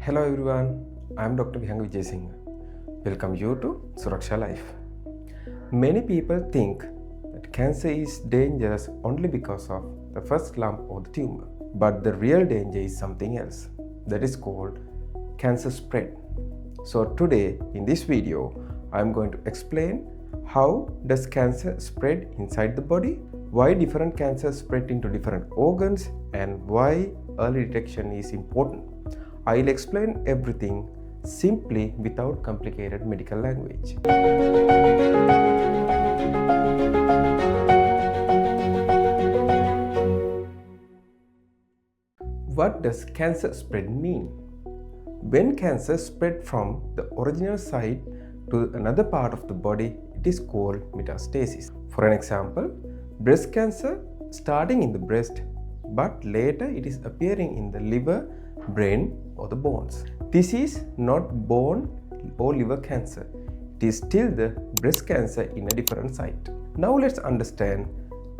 Hello everyone, I am Dr. Vihanga Wijesinghe. Welcome you to SurakshaLife. Many people think that cancer is dangerous only because of the first lump or the tumor. But the real danger is something else. That is called cancer spread. So today in this video, I am going to explain how does cancer spread inside the body, why different cancers spread into different organs, and why early detection is important. I'll explain everything simply without complicated medical language. What does cancer spread mean? When cancer spread from the original site to another part of the body, it is called metastasis. For an example, breast cancer starting in the breast, but later it is appearing in the liver, brain, or the bones. This is not bone or liver cancer. It is still the breast cancer in a different site. Now let's understand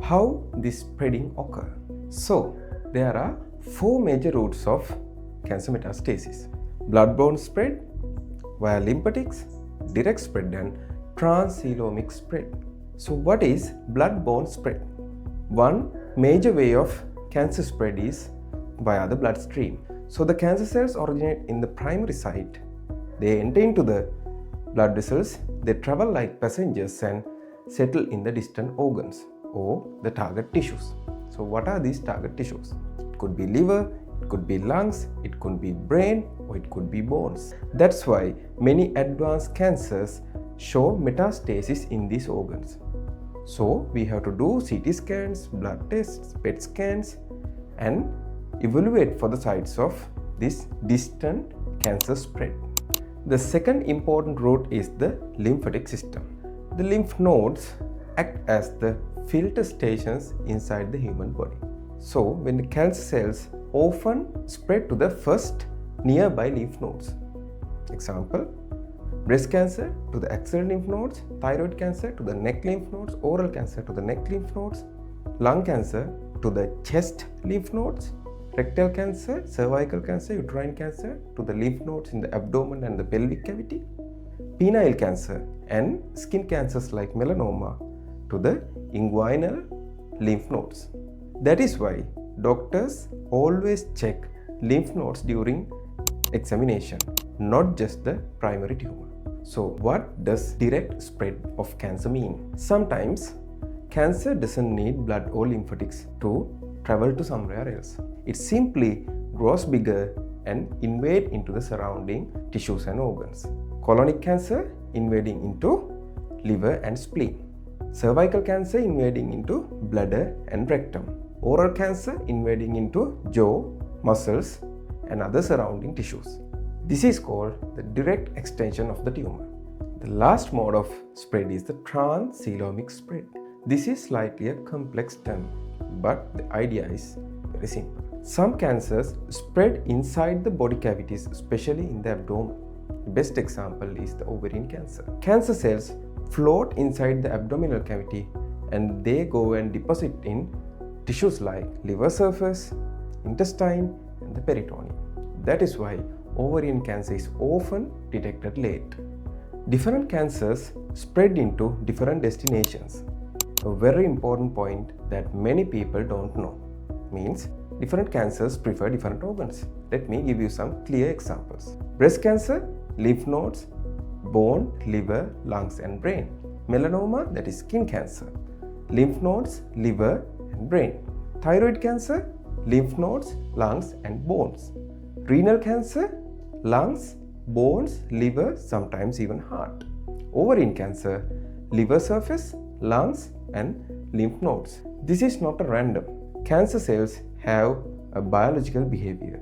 how this spreading occurs. So there are four major routes of cancer metastasis: blood-borne spread, via lymphatics, direct spread, and transcoelomic spread. So what is blood-borne spread? One major way of cancer spread is via the bloodstream. So the cancer cells originate in the primary site. They enter into the blood vessels. They travel like passengers and settle in the distant organs or the target tissues. So what are these target tissues? It could be liver, it could be lungs, it could be brain, or it could be bones. That's why many advanced cancers show metastasis in these organs. So we have to do CT scans, blood tests, PET scans, and evaluate for the sites of this distant cancer spread. The second important route is the lymphatic system. The lymph nodes act as the filter stations inside the human body. So when the cancer cells often spread to the first nearby lymph nodes. Example, breast cancer to the axial lymph nodes, thyroid cancer to the neck lymph nodes, oral cancer to the neck lymph nodes, lung cancer to the chest lymph nodes, rectal cancer, cervical cancer, uterine cancer to the lymph nodes in the abdomen and the pelvic cavity, penile cancer and skin cancers like melanoma to the inguinal lymph nodes. That is why doctors always check lymph nodes during examination, not just the primary tumor. So what does direct spread of cancer mean? Sometimes cancer doesn't need blood or lymphatics to travel to somewhere else. It simply grows bigger and invade into the surrounding tissues and organs. Colonic cancer invading into liver and spleen. Cervical cancer invading into bladder and rectum. Oral cancer invading into jaw, muscles, and other surrounding tissues. This is called the direct extension of the tumor. The last mode of spread is the transcoelomic spread. This is slightly a complex term, but the idea is very simple. Some cancers spread inside the body cavities, especially in the abdomen. The best example is the ovarian cancer. Cancer cells float inside the abdominal cavity and they go and deposit in tissues like liver surface, intestine, and the peritoneum. That is why ovarian cancer is often detected late. Different cancers spread into different destinations. A very important point that many people don't know means different cancers prefer different organs. Let me give you some clear examples. Breast cancer, lymph nodes, bone, liver, lungs, and brain. Melanoma, that is skin cancer, lymph nodes, liver, and brain. Thyroid cancer, lymph nodes, lungs, and bones. Renal cancer, lungs, bones, liver, sometimes even heart. Ovarian cancer, liver surface, lungs, and lymph nodes. This is not a random. Cancer cells have a biological behavior.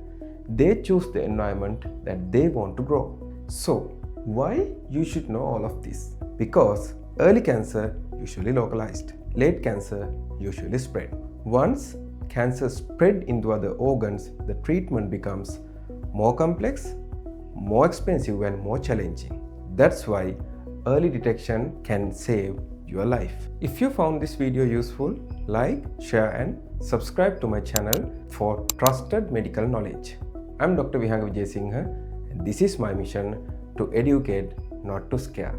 They choose the environment that they want to grow. So, why you should know all of this? Because early cancer usually localized, late cancer usually spread. Once cancer spread into other organs, the treatment becomes more complex, more expensive, and more challenging. That's why early detection can save your life. If you found this video useful, like, share, and subscribe to my channel for trusted medical knowledge. I'm Dr. Vihanga Wijesinghe, And this is my mission, to educate, not to scare.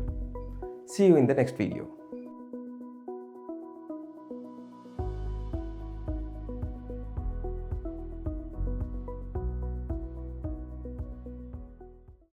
See you in the next video.